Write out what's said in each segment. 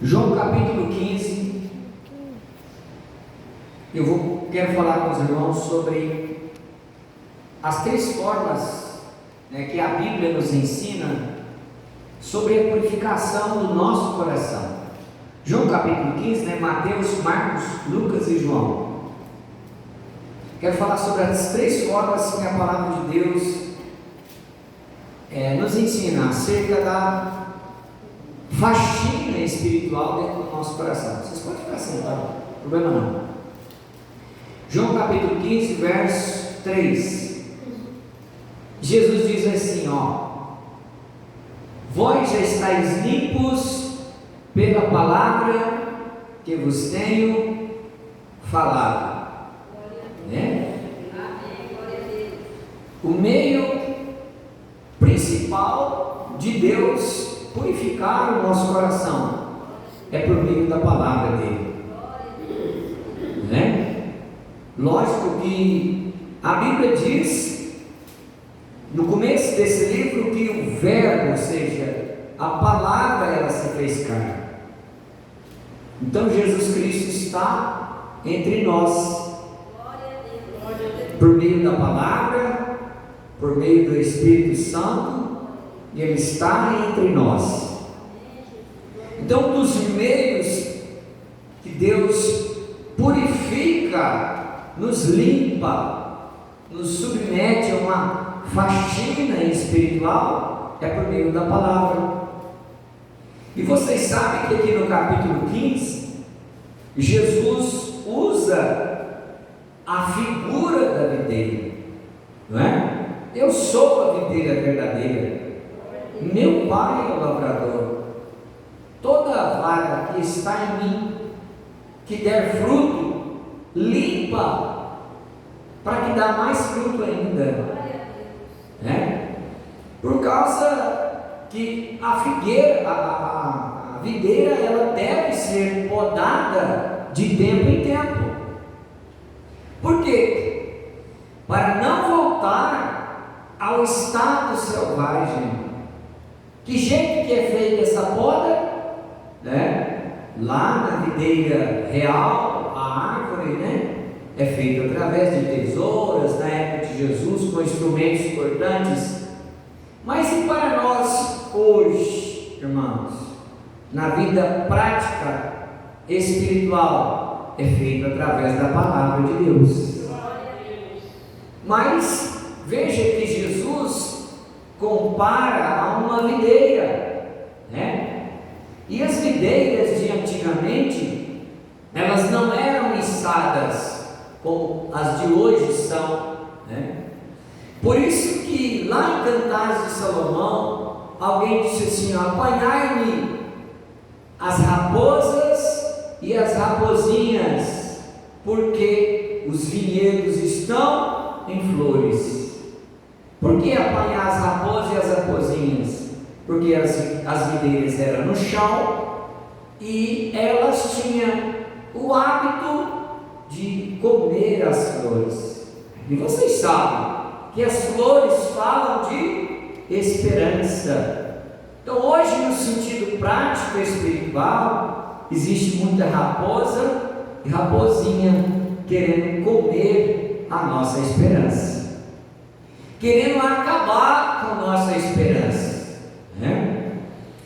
João capítulo 15. Quero falar com os irmãos sobre as três formas, que a Bíblia nos ensina sobre a purificação do nosso coração. João capítulo 15, Mateus, Marcos, Lucas e João. Quero falar sobre as três formas que a palavra de Deus nos ensina acerca da faxina espiritual dentro do nosso coração. Vocês podem ficar sentados, não tem problema não. João capítulo 15, verso 3. Jesus diz assim, vós já estáis limpos pela palavra que vos tenho falado. O meio principal de Deus purificar o nosso coração é por meio da palavra dele. Lógico que a Bíblia diz no começo desse livro que o verbo, ou seja, a palavra, ela se fez carne. Então Jesus Cristo está entre nós por meio da palavra, por meio do Espírito Santo, e Ele está entre nós. Então, dos meios que Deus purifica, nos limpa, nos submete a uma faxina espiritual, é por meio da palavra. E vocês sabem que aqui no capítulo 15, Jesus usa a figura da videira, não é? Eu sou a videira verdadeira, meu Pai é o lavrador. Toda vara que está em mim, que der fruto, limpa, para que dá mais fruto ainda, por causa que a figueira, a videira, ela deve ser podada de tempo em tempo. Por quê? Para não voltar ao estado selvagem. Que jeito que é feita essa poda? Lá na videira real, a árvore, é feita através de tesouras, na época de Jesus, com instrumentos cortantes. Mas e para nós hoje, irmãos, na vida prática espiritual, é feito através da palavra de Deus. Mas veja que Jesus compara a uma videira, e as videiras de antigamente, elas não eram içadas como as de hoje são, Por isso que lá em Cantares de Salomão, alguém disse assim: apanhai-me as raposas e as rapozinhas, porque os vinhedos estão em flores. Por que apanhar as raposas e as rapozinhas? Porque as videiras eram no chão e elas tinham o hábito de comer as flores. E vocês sabem que as flores falam de esperança. Então hoje, no sentido prático e espiritual, existe muita raposa e raposinha querendo comer a nossa esperança, querendo acabar com a nossa esperança,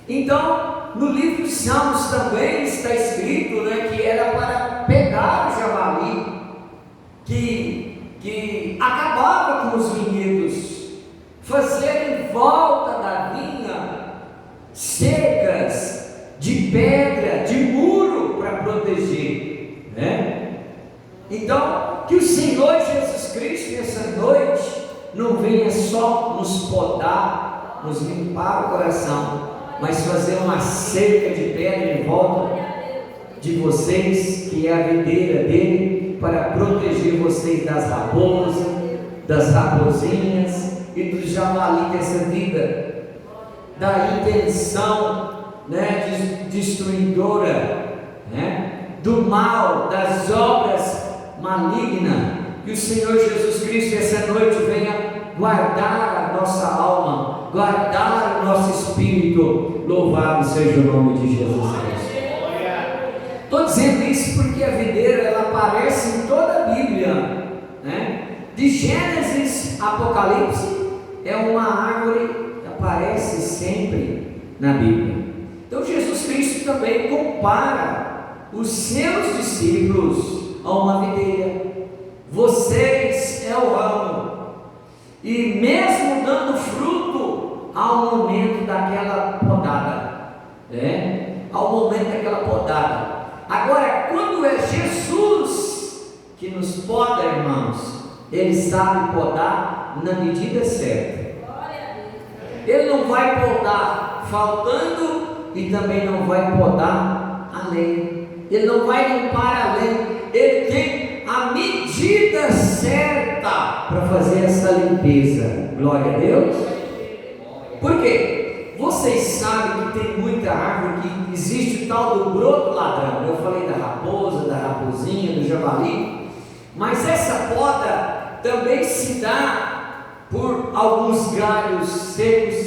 Então, no livro de Salmos também está escrito, que era para pegar o javali, que acabava com os vinhedos, fazer em volta da vinha cercas de pedra, de muro para proteger, Então, que o Senhor Jesus Cristo nessa noite não venha só nos podar, nos limpar o coração, mas fazer uma cerca de pedra em volta de vocês, que é a videira dele, para proteger vocês das raposas, das raposinhas e do javali dessa vida, da intenção destruidora, do mal, das obras malignas. Que o Senhor Jesus Cristo essa noite venha guardar a nossa alma, guardar o nosso espírito. Louvado seja o nome de Jesus Cristo. De Gênesis a Apocalipse, é uma árvore que aparece sempre na Bíblia. Então Jesus Cristo também compara os seus discípulos a uma videira. Vocês é o ramo, e mesmo dando fruto, há um momento daquela podada, ao momento daquela podada. Agora, quando é Jesus que nos poda, irmãos, Ele sabe podar na medida certa. Ele não vai podar faltando e também não vai podar além. Ele não vai limpar além. Ele tem a medida certa para fazer essa limpeza. Glória a Deus. Por quê? Vocês sabem que tem muita árvore que existe o tal do broto ladrão. Eu falei da raposa, da raposinha, do javali. Mas essa poda também se dá por alguns galhos secos,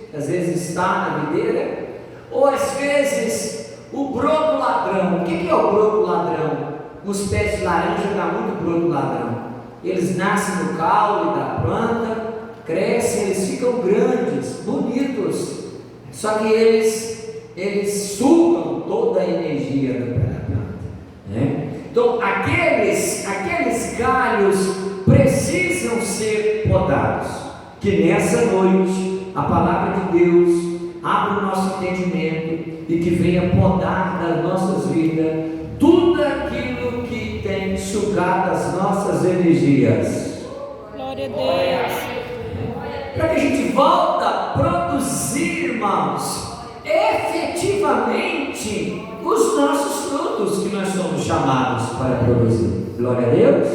que às vezes está na videira, ou às vezes o broto ladrão. O que é o broto ladrão? Os pés de laranja dá muito broto ladrão. Eles nascem no caule da planta, crescem, eles ficam grandes, bonitos. Só que eles sugam toda a energia da planta, Então aqueles galhos precisam ser podados. Que nessa noite a palavra de Deus abra o nosso entendimento e que venha podar das nossas vidas tudo aquilo que tem sugado as nossas energias. Glória a Deus. Para que a gente volta a produzir, irmãos, efetivamente os nossos frutos que nós somos chamados para produzir. Glória a Deus.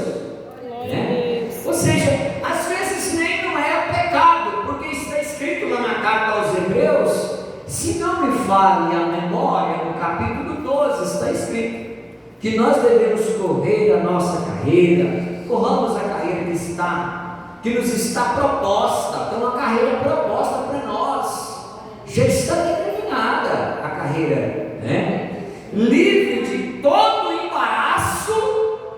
Glória a Deus. Ou seja, às vezes nem não é pecado, porque está escrito lá na carta aos Hebreus, se não me falhe a memória, no capítulo 12 está escrito que nós devemos correr a nossa carreira, corramos a carreira que nos está proposta. Então a carreira proposta para nós já está determinada, a carreira, livre de todo embaraço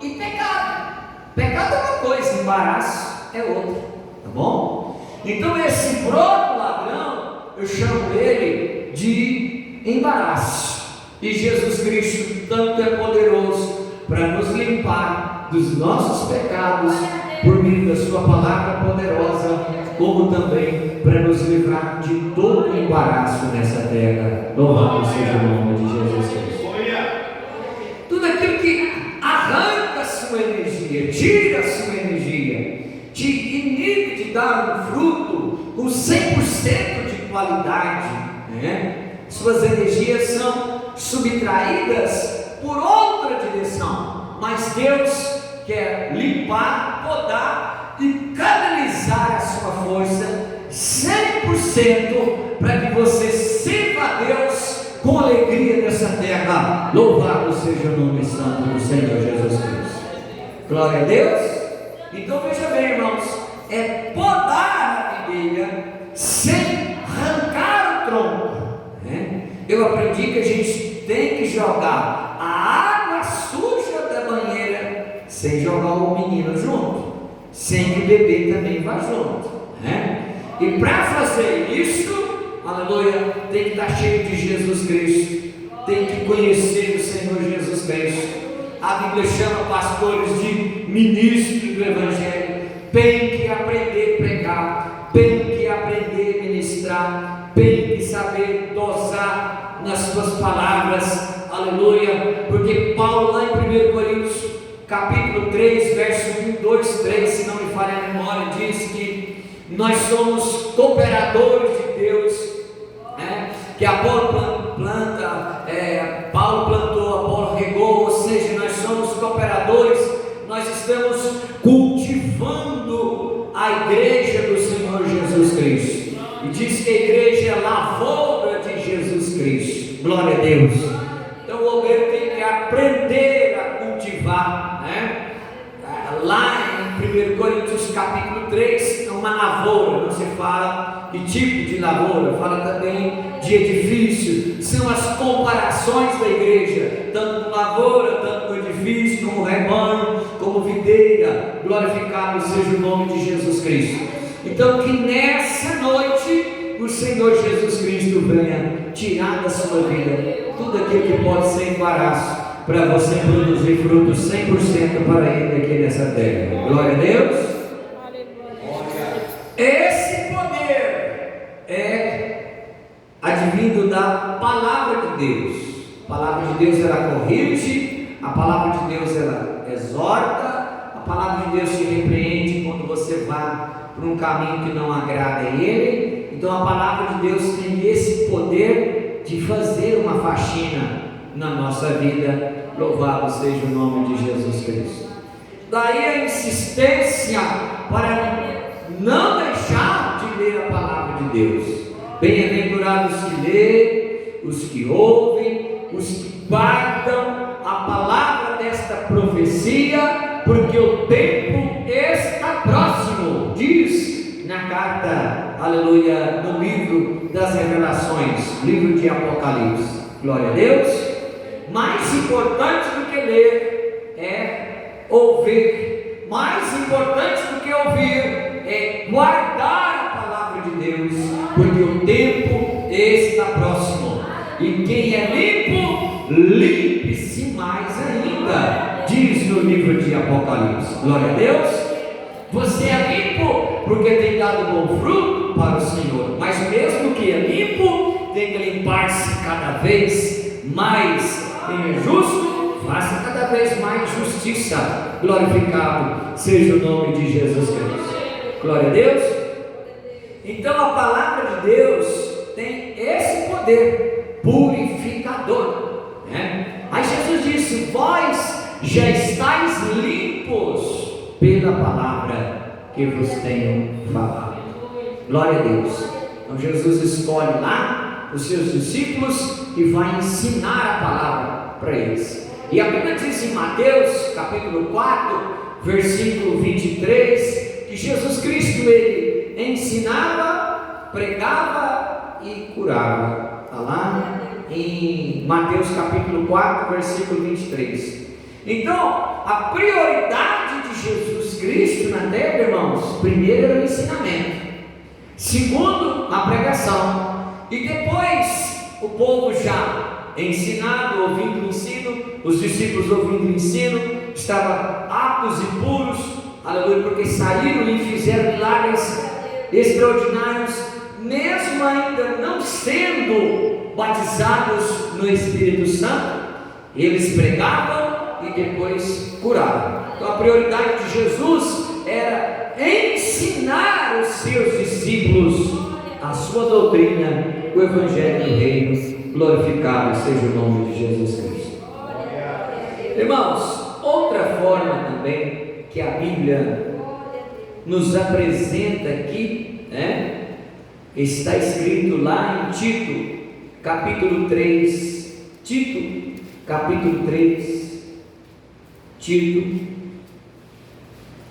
e pecado. Pecado é uma coisa, embaraço é outra, tá bom? Então esse broto ladrão, eu chamo ele de embaraço. E Jesus Cristo tanto é poderoso para nos limpar dos nossos pecados por meio da sua palavra poderosa, como também para nos livrar de todo embaraço nessa terra. Louvado seja o nome de Jesus Cristo. Tudo aquilo que arranca a sua energia, tira a sua energia, te inibe de dar um fruto com 100% de qualidade, Suas energias são subtraídas por outra direção, mas Deus quer limpar, podar e canalizar a sua força 100% para que você sirva a Deus com alegria nessa terra. Louvado seja o nome santo do Senhor Jesus Cristo. Glória a Deus. Então veja bem, irmãos, é podar a videira sem arrancar o tronco. Eu aprendi que a gente tem que jogar a água suja da banheira sem jogar o menino junto, sem que o bebê também vá junto, E para fazer isso, aleluia, tem que estar cheio de Jesus Cristo, tem que conhecer o Senhor Jesus Cristo. A Bíblia chama pastores de ministros do Evangelho. Tem que aprender a pregar, tem que aprender a ministrar, tem que saber dosar nas suas palavras, aleluia, porque Paulo lá em 1 Coríntios capítulo 3, verso 1, 2, 3, se não me falha a memória, diz que nós somos cooperadores de Deus, que Apolo planta, Paulo plantou, Apolo regou, ou seja, nós somos cooperadores, nós estamos cultivando a igreja do Senhor Jesus Cristo. E diz que a igreja é a lavoura de Jesus Cristo. Glória a Deus. Então o obreiro tem que aprender a cultivar, Lá em 1 Coríntios capítulo 3, é uma lavoura, não se fala de tipo de lavoura, fala também de edifício, são as comparações da igreja, tanto com lavoura, tanto com edifício, como rebanho, como como videira. Glorificado seja o nome de Jesus Cristo. Então que nessa noite o Senhor Jesus Cristo venha tirar da sua vida tudo aquilo que pode ser embaraço, para você produzir frutos 100% para Ele aqui nessa terra. Glória a Deus. Esse poder é advindo da palavra de Deus. A palavra de Deus ela corrige, a palavra de Deus ela exorta, a palavra de Deus te repreende quando você vai por um caminho que não agrada a Ele. Então a palavra de Deus tem esse poder de fazer uma faxina na nossa vida. Louvado seja o nome de Jesus Cristo. Daí a insistência para não deixar de ler a palavra de Deus. Bem-aventurados que lêem, os que ouvem, os que guardam a palavra desta profecia, porque o tempo está próximo, diz na carta, aleluia, no livro das Revelações, livro de Apocalipse. Glória a Deus. Mais importante do que ler é ouvir. Mais importante do que ouvir é guardar a palavra de Deus, porque o tempo está próximo. E quem é limpo, limpe-se mais ainda, diz no livro de Apocalipse. Glória a Deus. Você é limpo porque tem dado bom fruto para o Senhor, mas mesmo que é limpo, tem que limpar-se cada vez mais. Quem é justo, faça cada vez mais justiça. Glorificado seja o nome de Jesus Cristo. Glória a Deus. Então a palavra de Deus tem esse poder purificador, né? Aí Jesus disse: vós já estáis limpos pela palavra que vos tenho falado. Glória a Deus. Então Jesus escolhe lá os seus discípulos e vai ensinar a palavra para eles. E a Bíblia diz em Mateus capítulo 4 versículo 23 que Jesus Cristo ele ensinava, pregava e curava. Está lá em Mateus capítulo 4 versículo 23. Então a prioridade de Jesus Cristo na terra, irmãos, primeiro era o ensinamento, segundo a pregação, e depois o povo já ensinado, ouvindo o ensino, os discípulos ouvindo o ensino, estavam aptos e puros, aleluia, porque saíram e fizeram milagres extraordinários, mesmo ainda não sendo batizados no Espírito Santo. Eles pregavam e depois curavam. Então a prioridade de Jesus era ensinar os seus discípulos a sua doutrina, o Evangelho do Reino. Glorificado seja o nome de Jesus Cristo. Irmãos, outra forma também que a Bíblia nos apresenta aqui, né? Está escrito lá em Tito, capítulo 3. Tito, capítulo 3. Tito,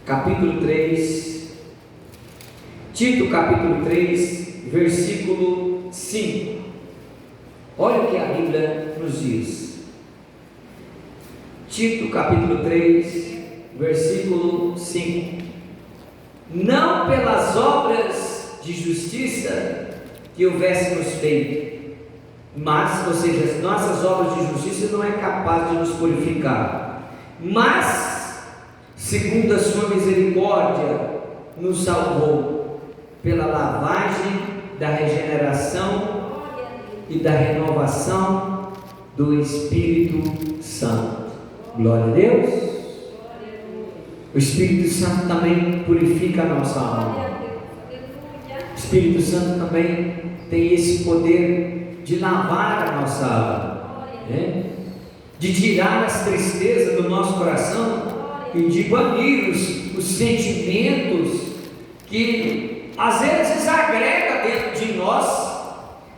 capítulo 3. Tito, capítulo 3, versículo 5. Olha o que a Bíblia nos diz. Tito capítulo 3, versículo 5. Não pelas obras de justiça que houvéssemos feito, mas, ou seja, as nossas obras de justiça não é capaz de nos purificar, mas segundo a sua misericórdia nos salvou pela lavagem da regeneração e da renovação do Espírito Santo. Glória a Deus. O Espírito Santo também purifica a nossa alma. O Espírito Santo também tem esse poder de lavar a nossa alma, né? De tirar as tristezas do nosso coração e de banir os sentimentos que às vezes agrega dentro de nós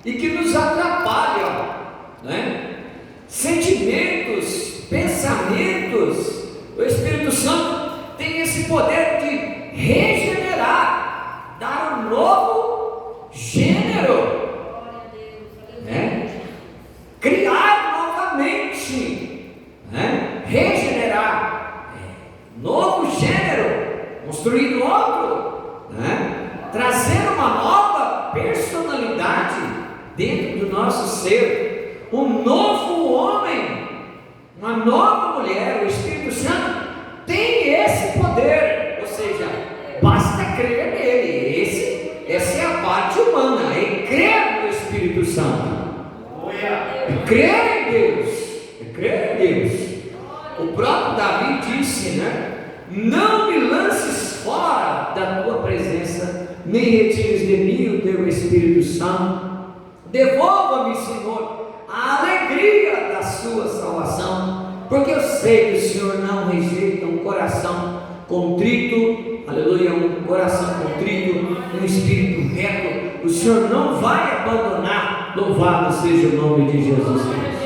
e que nos atrapalham, né? Sentimentos, pensamentos. O Espírito Santo tem esse poder de regenerar, dar um novo gênero, né? Criar novamente, né? Regenerar, novo nosso ser um novo homem, uma nova mulher. O Espírito Santo tem esse poder, ou seja, basta crer nele. Essa é a parte humana, é crer no Espírito Santo, é crer em Deus, é crer em Deus. O próprio Davi disse, né? Não me lances fora da tua presença, nem retires de mim o teu Espírito Santo. Devolva-me, Senhor, a alegria da sua salvação, porque eu sei que o Senhor não rejeita um coração contrito, aleluia, um coração contrito, um espírito reto. O Senhor não vai abandonar. Louvado seja o nome de Jesus Cristo.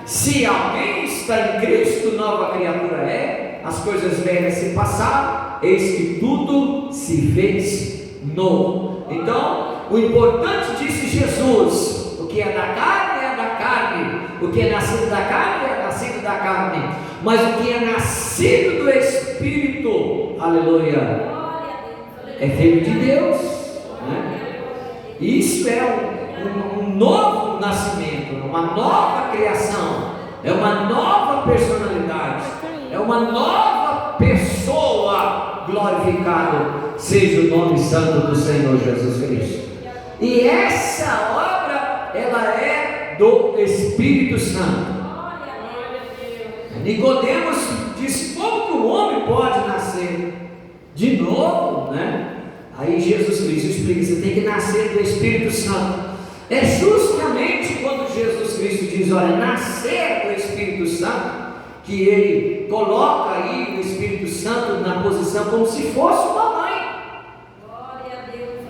Se alguém está em Cristo, nova criatura é. As coisas velhas se passaram, eis que tudo se fez novo. Então, o importante, disse Jesus, o que é da carne é da carne, o que é nascido da carne é nascido da carne, mas o que é nascido do Espírito, aleluia, é filho de Deus, né? Isso é um novo nascimento, uma nova criação, é uma nova personalidade, é uma nova pessoa. Glorificado seja o nome santo do Senhor Jesus Cristo. E essa obra, ela é do Espírito Santo. Nicodemos disse: como que o homem pode nascer de novo, né? Aí Jesus Cristo explica: você tem que nascer do Espírito Santo. É justamente quando Jesus Cristo diz: olha, nascer do Espírito Santo, que ele coloca aí o Espírito Santo na posição como se fosse uma mãe,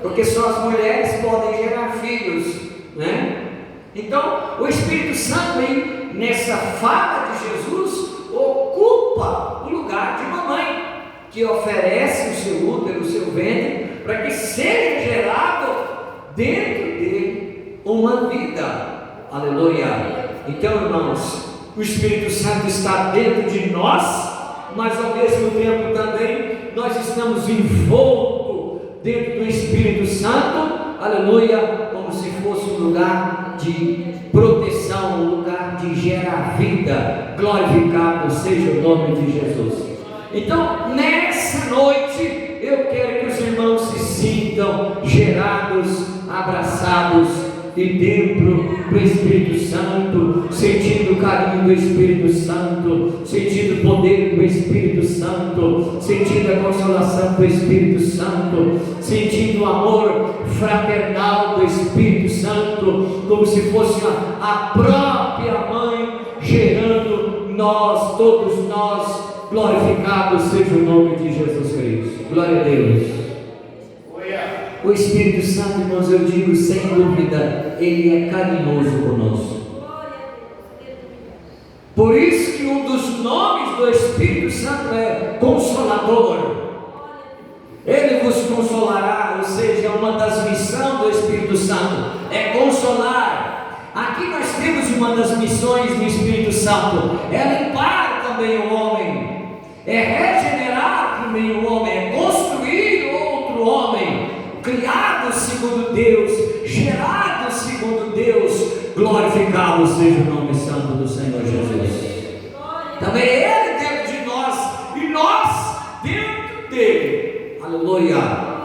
porque só as mulheres podem gerar filhos, né? Então o Espírito Santo aí, nessa fala de Jesus, ocupa o lugar de uma mãe que oferece o seu útero, o seu ventre, para que seja gerado dentro dele uma vida. Aleluia. Então, irmãos, o Espírito Santo está dentro de nós, mas ao mesmo tempo também nós estamos envoltos dentro do Espírito Santo, aleluia, como se fosse um lugar de proteção, um lugar de gerar vida. Glorificado seja o nome de Jesus. Então, nessa noite, eu quero que os irmãos se sintam gerados, abraçados e dentro do Espírito Santo, sentindo o carinho do Espírito Santo, sentindo o poder do Espírito Santo, sentindo a consolação do Espírito Santo, sentindo o amor fraternal do Espírito Santo, como se fosse a própria mãe gerando nós, todos nós. Glorificado seja o nome de Jesus Cristo. Glória a Deus. O Espírito Santo, irmãos, eu digo sem dúvida, ele é carinhoso conosco. Por isso que um dos nomes do Espírito Santo é Consolador. Ele vos consolará, ou seja, uma das missões do Espírito Santo é consolar. Aqui nós temos uma das missões do Espírito Santo, é limpar também o homem, é regenerar também o homem, é construir outro homem, criado segundo Deus, gerado segundo Deus. Glorificado seja o nome santo do Senhor Jesus. Também Ele dentro de nós e nós dentro dele. Aleluia,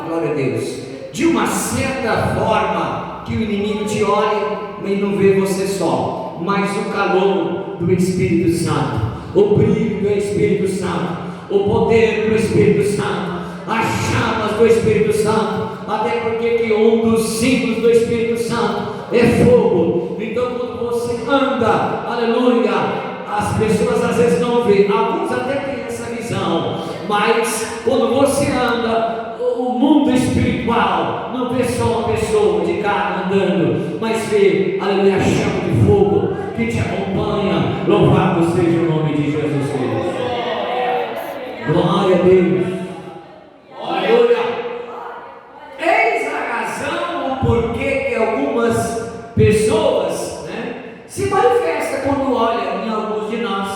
glória a Deus. De uma certa forma que o inimigo te olhe e não vê você só, mas o calor do Espírito Santo, o brilho do Espírito Santo, o poder do Espírito Santo, as chamas do Espírito Santo, até porque que um dos símbolos do Espírito Santo é fogo. Então quando você anda, aleluia, as pessoas às vezes não veem, alguns até têm essa visão, mas quando você anda, o mundo espiritual não vê só uma pessoa de carro andando, mas vê, aleluia, a chama de fogo que te acompanha. Louvado seja o nome de Jesus Cristo. Glória a Deus. Aleluia. Eis a razão, o porquê que algumas pessoas, né, se manifestam quando olham em alguns de nós,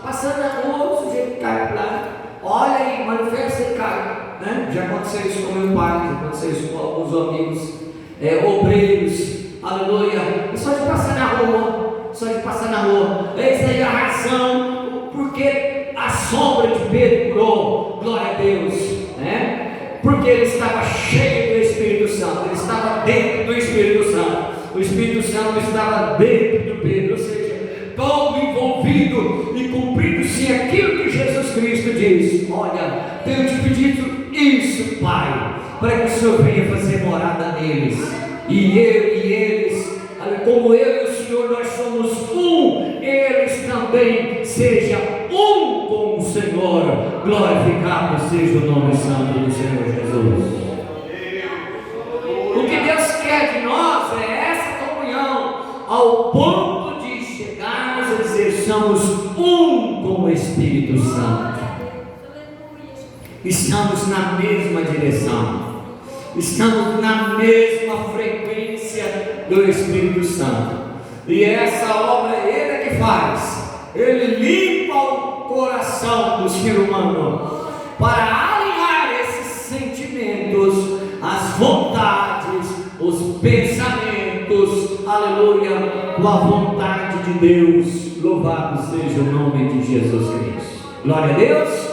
passando na rua, o sujeito cai lá, olha e manifesta e cai, né? Já aconteceu isso com meu pai, já aconteceu isso com alguns amigos, obreiros, aleluia, só de passar na rua, eis aí a razão, porque a sombra de Pedro curou, glória a Deus, né? Porque ele estava cheio do Espírito Santo, ele estava dentro do Espírito Santo, o Espírito Santo estava dentro do Pedro, ou seja, todo envolvido e cumprindo-se aquilo que Jesus Cristo diz. Olha, tenho te pedido isso, Pai, para que o Senhor venha fazer morada neles, e eu e eles, como eu e o Senhor, nós somos um, eles também sejam um com o Senhor. Glorificado seja o nome santo do Senhor Jesus. O que Deus quer de nós é essa comunhão, ao ponto de chegarmos a dizer: somos um com o Espírito Santo. Estamos na mesma direção, estamos na mesma frequência do Espírito Santo, e essa obra Ele é que faz. Ele limpa o coração do ser humano para alinhar esses sentimentos, as vontades, os pensamentos, aleluia, com a vontade de Deus. Louvado seja o nome de Jesus Cristo. Glória a Deus.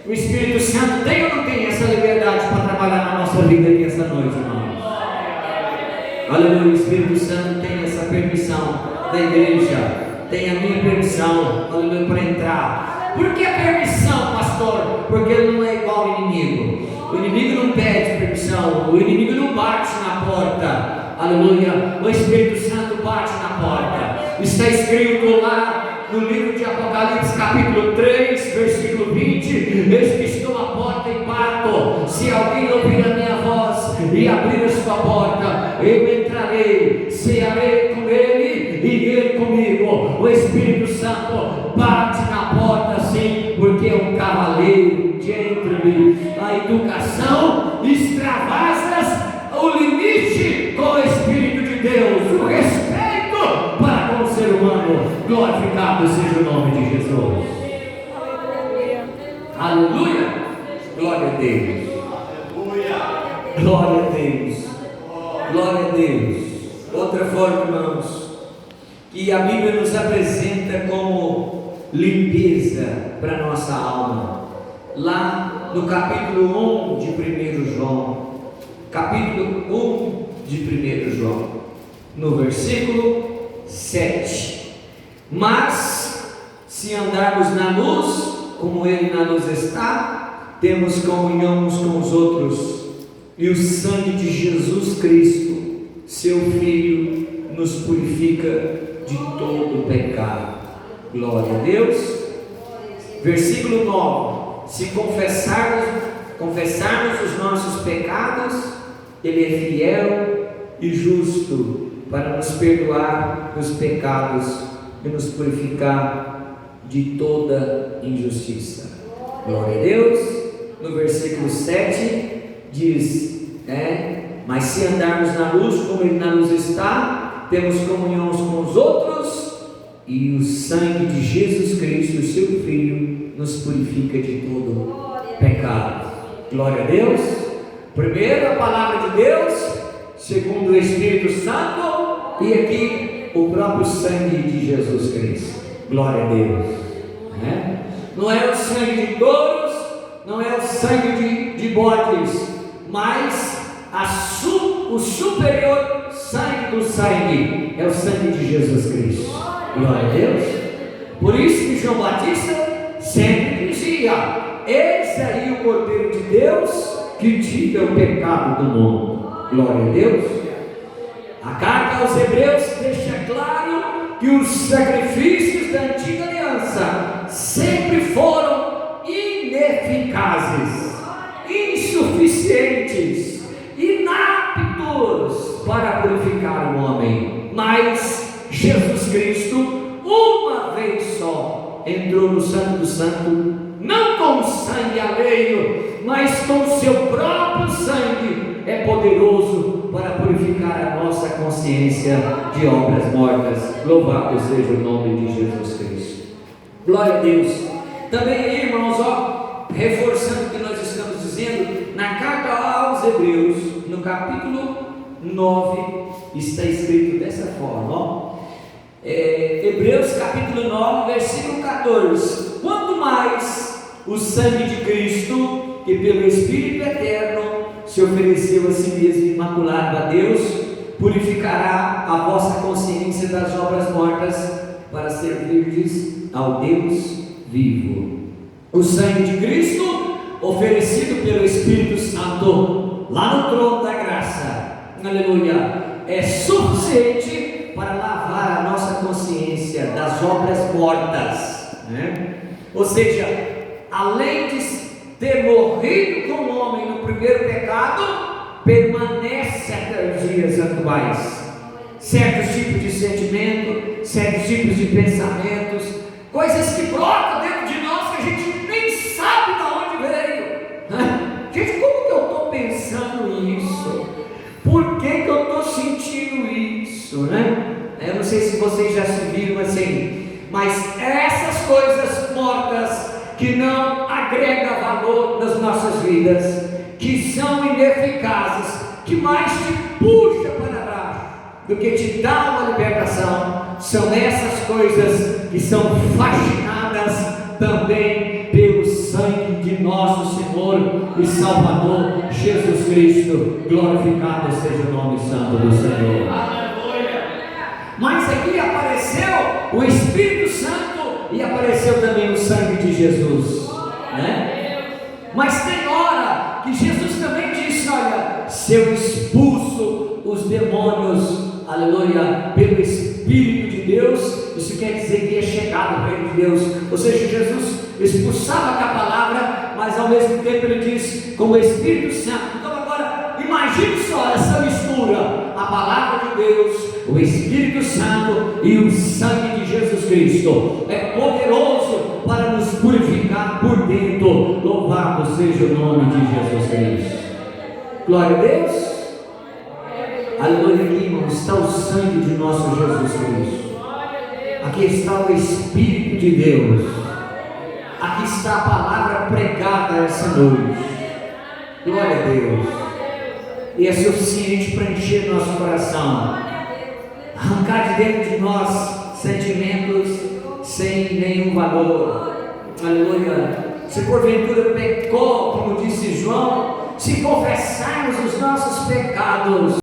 O Espírito Santo tem ou não tem essa liberdade para trabalhar na nossa vida aqui essa noite, irmãos? Aleluia, o Espírito Santo tem essa permissão da igreja, tem a minha permissão, aleluia, para entrar. Por que a permissão, pastor? Porque ele não é igual ao inimigo. O inimigo não pede permissão, o inimigo não bate na porta, aleluia. O Espírito Santo bate na porta. Está escrito lá no livro de Apocalipse, capítulo 3, versículo 20: eis que estou à porta e bato, se alguém ouvir a minha voz e abrir a sua porta, eu entrarei, cearei com ele e ele comigo. O Espírito Santo bate na porta sim, porque é um cavaleiro. Gentleman, a educação extravasas o limite com o Espírito de Deus, o respeito para com o ser humano. Glorificado seja o nome de Jesus. Aleluia. Glória a Deus. Glória a Deus. Glória a Deus. Outra forma, irmãos, que a Bíblia nos apresenta como limpeza para a nossa alma, lá no capítulo 1 de 1 João, capítulo 1 de 1 João, no versículo 7: mas se andarmos na luz, como Ele na luz está, temos comunhão uns com os outros, e o sangue de Jesus Cristo, seu Filho, nos purifica de todo pecado. Glória a Deus. Versículo 9: se confessarmos os nossos pecados, Ele é fiel e justo para nos perdoar os pecados e nos purificar de toda injustiça. Glória a Deus. No versículo 7 diz, mas se andarmos na luz, como Ele na luz está, temos comunhão uns com os outros, e o sangue de Jesus Cristo, o seu Filho, nos purifica de todo pecado. Glória a Deus. Primeiro a palavra de Deus, segundo o Espírito Santo, e aqui o próprio sangue de Jesus Cristo. Glória a Deus. Não é o sangue de touros, não é o sangue de bodes, mas o superior sangue do sangue é o sangue de Jesus Cristo. Glória a Deus. Por isso que João Batista sempre dizia: eis aí o Cordeiro de Deus que tira o pecado do mundo. Glória a Deus. A carta aos Hebreus deixa claro que os sacrifícios da antiga aliança sempre foram ineficazes, insuficientes, inaptos para purificar o homem. Mas Jesus Cristo, uma vez só, entrou no Santo do Santo, não com sangue alheio, mas com seu próprio sangue. É poderoso para purificar a nossa consciência de obras mortas. Louvado seja o nome de Jesus Cristo. Glória a Deus. Também, irmãos, reforçando o que nós estamos dizendo, na carta aos Hebreus, no capítulo 9, está escrito dessa forma, ó. Hebreus capítulo 9, versículo 14: quanto mais o sangue de Cristo, que pelo Espírito eterno se ofereceu a si mesmo imaculado a Deus, purificará a vossa consciência das obras mortas, para servirdes ao Deus vivo. O sangue de Cristo, oferecido pelo Espírito Santo, lá no trono da graça, aleluia, é suficiente para lavar a nossa consciência das obras mortas, né? Ou seja, além de ter morrido com o homem no primeiro pecado, permanece até os dias atuais. Certos tipos de sentimento, certos tipos de pensamentos, coisas que brotam dentro de nós que a gente nem sabe de onde veio, né? Gente, como que eu estou pensando isso? Por que eu estou sentindo isso, né? Eu não sei se vocês já se viram assim, mas essas coisas mortas que não agregam valor nas nossas vidas, que são ineficazes, que mais te puxa para baixo do que te dá uma libertação, são essas coisas que são fascinadas também pelo sangue de nosso Senhor e Salvador Jesus Cristo. Glorificado seja o nome santo do Senhor. Aleluia. Mas aqui apareceu o Espírito Santo e apareceu também o sangue de Jesus, né? Mas tem hora que Jesus também disse: olha, se eu expulso os demônios, aleluia, pelo Espírito de Deus, isso quer dizer que é chegado o reino de Deus. Ou seja, Jesus expulsava com a palavra, mas ao mesmo tempo ele diz com o Espírito Santo. Então agora imagine só essa mistura: a palavra de Deus, o Espírito Santo e o sangue de Jesus Cristo. É poderoso para nos purificar por dentro. Louvado seja o nome de Jesus Cristo. Glória a Deus. Aleluia. Aqui, irmãos, está o sangue de nosso Jesus Cristo. Aqui está o Espírito de Deus. Aqui está a palavra pregada essa noite. Glória a Deus. E é suficiente para encher nosso coração, arrancar de dentro de nós sentimentos sem nenhum valor. Aleluia. Se porventura pecou, como disse João, se confessarmos os nossos pecados,